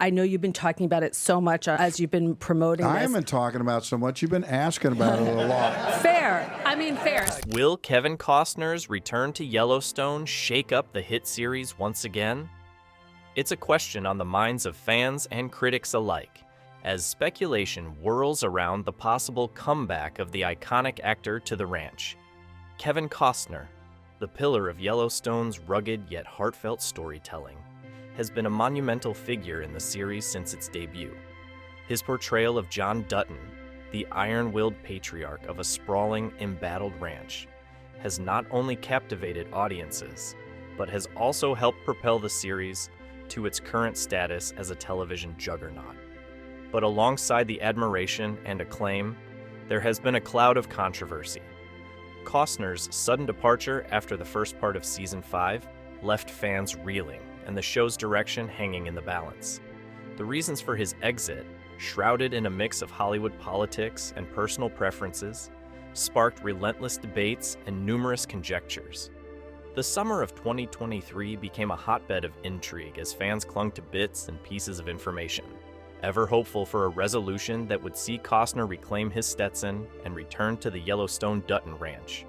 I know you've been talking about it so much as you've been promoting I this. haven't talking about so much. You've been asking about it a lot. Fair. I mean, fair. Will Kevin Costner's return to Yellowstone shake up the hit series once again? It's a question on the minds of fans and critics alike, as speculation whirls around the possible comeback of the iconic actor to the ranch. Kevin Costner, the pillar of Yellowstone's rugged yet heartfelt storytelling, has been a monumental figure in the series since its debut. His portrayal of John Dutton, the iron-willed patriarch of a sprawling, embattled ranch, has not only captivated audiences, but has also helped propel the series to its current status as a television juggernaut. But alongside the admiration and acclaim, there has been a cloud of controversy. Costner's sudden departure after the first part of Season 5 left fans reeling and the show's direction hanging in the balance. The reasons for his exit, shrouded in a mix of Hollywood politics and personal preferences, sparked relentless debates and numerous conjectures. The summer of 2023 became a hotbed of intrigue as fans clung to bits and pieces of information, ever hopeful for a resolution that would see Costner reclaim his Stetson and return to the Yellowstone Dutton Ranch.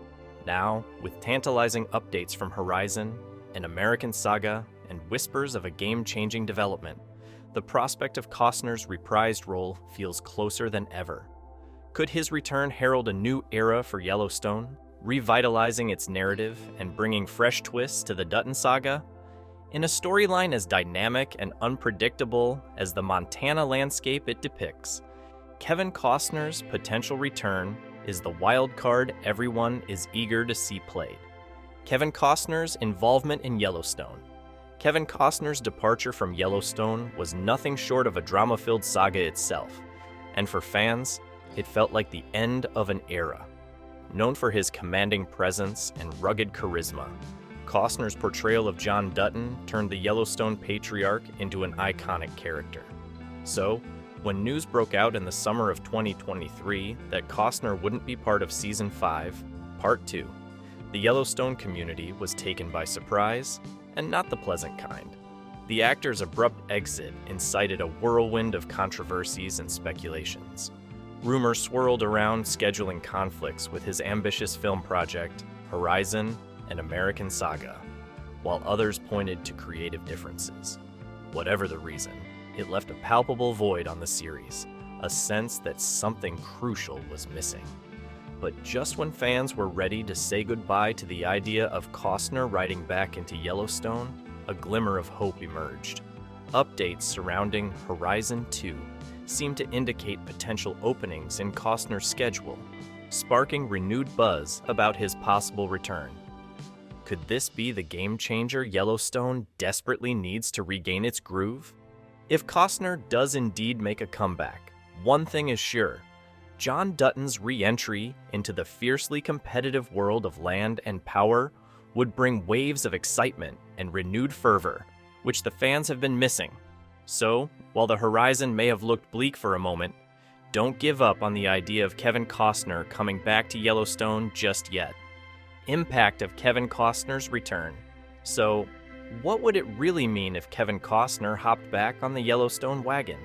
Now, with tantalizing updates from Horizon, an American Saga, and whispers of a game-changing development, the prospect of Costner's reprised role feels closer than ever. Could his return herald a new era for Yellowstone, revitalizing its narrative and bringing fresh twists to the Dutton saga? In a storyline as dynamic and unpredictable as the Montana landscape it depicts, Kevin Costner's potential return is the wild card everyone is eager to see played. Kevin Costner's involvement in Yellowstone. Kevin Costner's departure from Yellowstone was nothing short of a drama-filled saga itself, and for fans, it felt like the end of an era. Known for his commanding presence and rugged charisma, Costner's portrayal of John Dutton turned the Yellowstone patriarch into an iconic character. So, when news broke out in the summer of 2023 that Costner wouldn't be part of Season 5, Part 2, the Yellowstone community was taken by surprise, and not the pleasant kind. The actor's abrupt exit incited a whirlwind of controversies and speculations. Rumors swirled around scheduling conflicts with his ambitious film project, Horizon and American Saga, while others pointed to creative differences. Whatever the reason, it left a palpable void on the series, a sense that something crucial was missing. But just when fans were ready to say goodbye to the idea of Costner riding back into Yellowstone, a glimmer of hope emerged. Updates surrounding Horizon 2 seemed to indicate potential openings in Costner's schedule, sparking renewed buzz about his possible return. Could this be the game-changer Yellowstone desperately needs to regain its groove? If Costner does indeed make a comeback, one thing is sure: John Dutton's re-entry into the fiercely competitive world of land and power would bring waves of excitement and renewed fervor, which the fans have been missing. So, while the horizon may have looked bleak for a moment, don't give up on the idea of Kevin Costner coming back to Yellowstone just yet. Impact of Kevin Costner's return. So, what would it really mean if Kevin Costner hopped back on the Yellowstone wagon?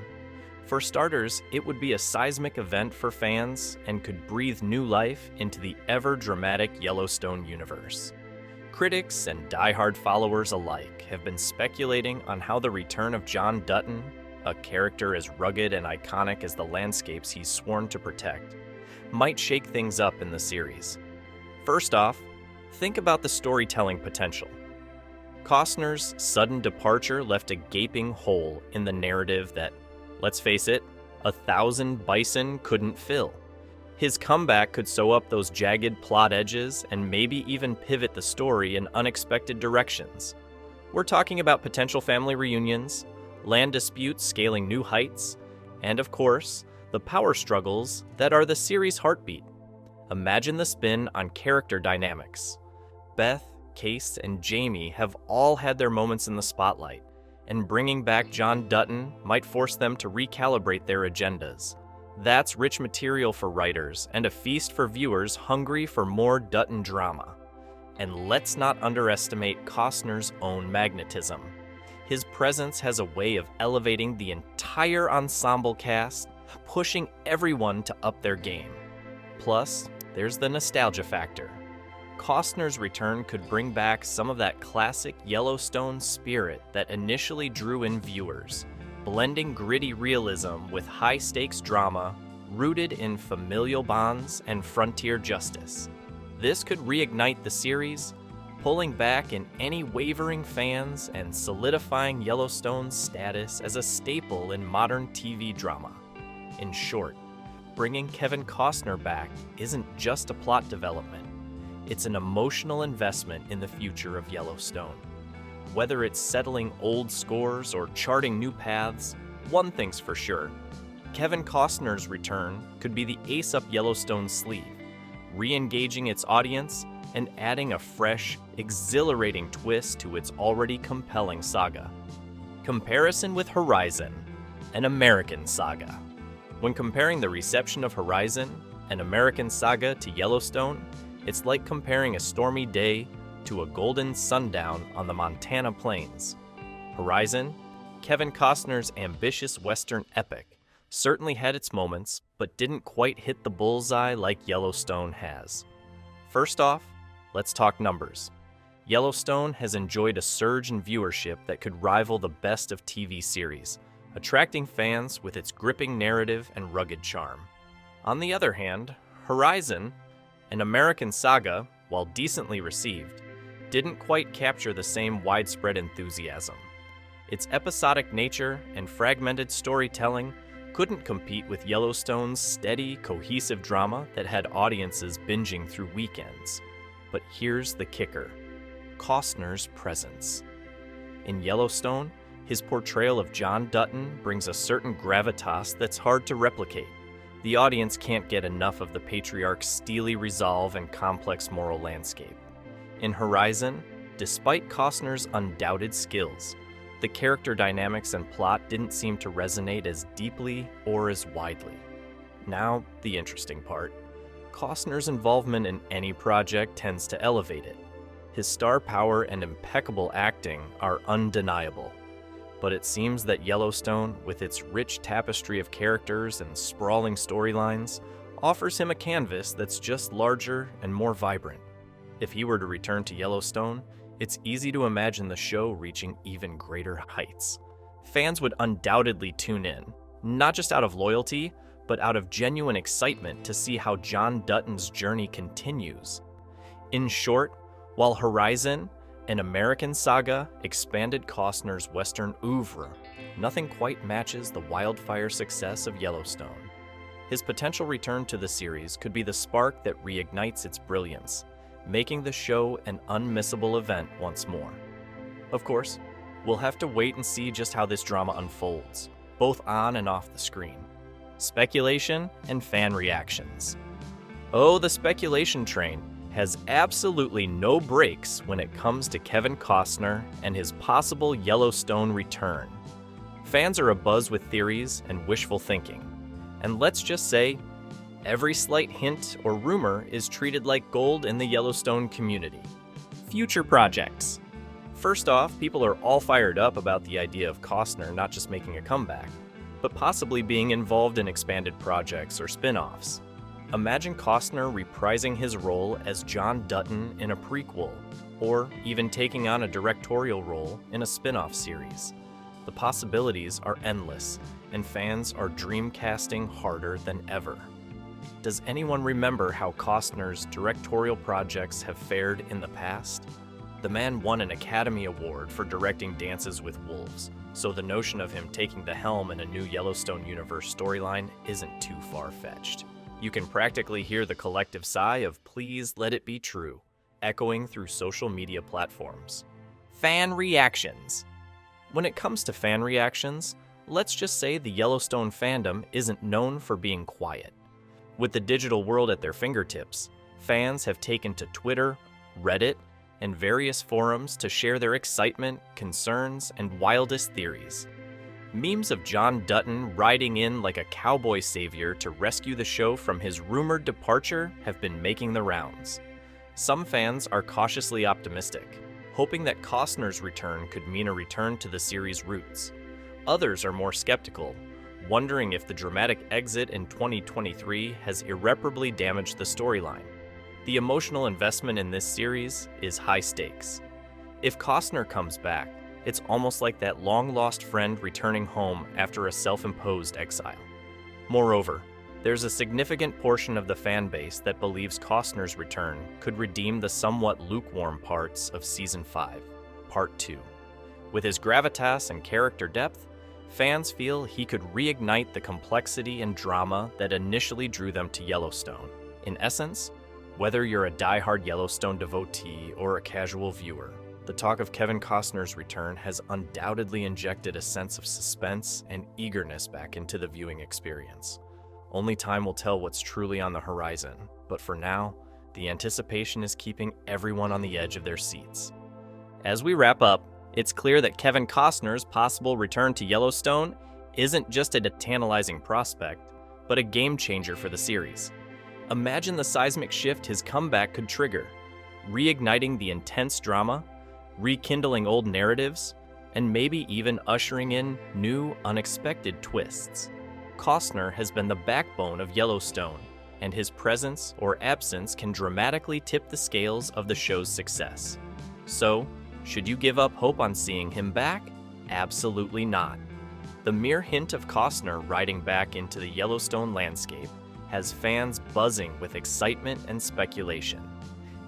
For starters, it would be a seismic event for fans and could breathe new life into the ever-dramatic Yellowstone universe. Critics and die-hard followers alike have been speculating on how the return of John Dutton, a character as rugged and iconic as the landscapes he's sworn to protect, might shake things up in the series. First off, think about the storytelling potential. Costner's sudden departure left a gaping hole in the narrative that, let's face it, 1,000 bison couldn't fill. His comeback could sew up those jagged plot edges and maybe even pivot the story in unexpected directions. We're talking about potential family reunions, land disputes scaling new heights, and of course, the power struggles that are the series' heartbeat. Imagine the spin on character dynamics. Beth, Case, and Jamie have all had their moments in the spotlight, and bringing back John Dutton might force them to recalibrate their agendas. That's rich material for writers and a feast for viewers hungry for more Dutton drama. And let's not underestimate Costner's own magnetism. His presence has a way of elevating the entire ensemble cast, pushing everyone to up their game. Plus, there's the nostalgia factor. Costner's return could bring back some of that classic Yellowstone spirit that initially drew in viewers, blending gritty realism with high-stakes drama rooted in familial bonds and frontier justice. This could reignite the series, pulling back in any wavering fans and solidifying Yellowstone's status as a staple in modern TV drama. In short, bringing Kevin Costner back isn't just a plot development. It's an emotional investment in the future of Yellowstone. Whether it's settling old scores or charting new paths, one thing's for sure. Kevin Costner's return could be the ace up Yellowstone's sleeve, re-engaging its audience and adding a fresh, exhilarating twist to its already compelling saga. Comparison with Horizon, an American Saga. When comparing the reception of Horizon, an American Saga to Yellowstone, it's like comparing a stormy day to a golden sundown on the Montana plains. Horizon, Kevin Costner's ambitious Western epic, certainly had its moments, but didn't quite hit the bullseye like Yellowstone has. First off, let's talk numbers. Yellowstone has enjoyed a surge in viewership that could rival the best of TV series, attracting fans with its gripping narrative and rugged charm. On the other hand, Horizon, an American Saga, while decently received, didn't quite capture the same widespread enthusiasm. Its episodic nature and fragmented storytelling couldn't compete with Yellowstone's steady, cohesive drama that had audiences binging through weekends. But here's the kicker: Costner's presence. In Yellowstone, his portrayal of John Dutton brings a certain gravitas that's hard to replicate. The audience can't get enough of the patriarch's steely resolve and complex moral landscape. In Horizon, despite Costner's undoubted skills, the character dynamics and plot didn't seem to resonate as deeply or as widely. Now, the interesting part. Costner's involvement in any project tends to elevate it. His star power and impeccable acting are undeniable. But it seems that Yellowstone, with its rich tapestry of characters and sprawling storylines, offers him a canvas that's just larger and more vibrant. If he were to return to Yellowstone, it's easy to imagine the show reaching even greater heights. Fans would undoubtedly tune in, not just out of loyalty, but out of genuine excitement to see how John Dutton's journey continues. In short, while Horizon, an American Saga, expanded Costner's Western oeuvre, nothing quite matches the wildfire success of Yellowstone. His potential return to the series could be the spark that reignites its brilliance, making the show an unmissable event once more. Of course, we'll have to wait and see just how this drama unfolds, both on and off the screen. Speculation and fan reactions. Oh, the speculation train has absolutely no brakes when it comes to Kevin Costner and his possible Yellowstone return. Fans are abuzz with theories and wishful thinking. And let's just say, every slight hint or rumor is treated like gold in the Yellowstone community. Future projects. First off, people are all fired up about the idea of Costner not just making a comeback, but possibly being involved in expanded projects or spin-offs. Imagine Costner reprising his role as John Dutton in a prequel, or even taking on a directorial role in a spin-off series. The possibilities are endless, and fans are dreamcasting harder than ever. Does anyone remember how Costner's directorial projects have fared in the past? The man won an Academy Award for directing Dances with Wolves, so the notion of him taking the helm in a new Yellowstone universe storyline isn't too far-fetched. You can practically hear the collective sigh of "please let it be true" echoing through social media platforms. Fan reactions. When it comes to fan reactions, let's just say the Yellowstone fandom isn't known for being quiet. With the digital world at their fingertips, fans have taken to Twitter, Reddit, and various forums to share their excitement, concerns, and wildest theories. Memes of John Dutton riding in like a cowboy savior to rescue the show from his rumored departure have been making the rounds. Some fans are cautiously optimistic, hoping that Costner's return could mean a return to the series' roots. Others are more skeptical, wondering if the dramatic exit in 2023 has irreparably damaged the storyline. The emotional investment in this series is high stakes. If Costner comes back, it's almost like that long-lost friend returning home after a self-imposed exile. Moreover, there's a significant portion of the fan base that believes Costner's return could redeem the somewhat lukewarm parts of Season 5, Part 2. With his gravitas and character depth, fans feel he could reignite the complexity and drama that initially drew them to Yellowstone. In essence, whether you're a die-hard Yellowstone devotee or a casual viewer, the talk of Kevin Costner's return has undoubtedly injected a sense of suspense and eagerness back into the viewing experience. Only time will tell what's truly on the horizon, but for now, the anticipation is keeping everyone on the edge of their seats. As we wrap up, it's clear that Kevin Costner's possible return to Yellowstone isn't just a tantalizing prospect, but a game changer for the series. Imagine the seismic shift his comeback could trigger, reigniting the intense drama, rekindling old narratives, and maybe even ushering in new, unexpected twists. Costner has been the backbone of Yellowstone, and his presence or absence can dramatically tip the scales of the show's success. So, should you give up hope on seeing him back? Absolutely not. The mere hint of Costner riding back into the Yellowstone landscape has fans buzzing with excitement and speculation.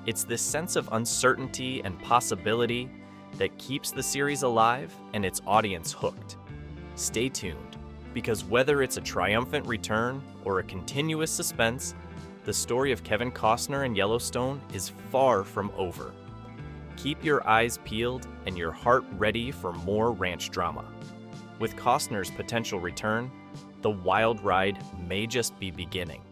It's this sense of uncertainty and possibility that keeps the series alive and its audience hooked. Stay tuned, because whether it's a triumphant return or a continuous suspense, the story of Kevin Costner and Yellowstone is far from over. Keep your eyes peeled and your heart ready for more ranch drama. With Costner's potential return, the wild ride may just be beginning.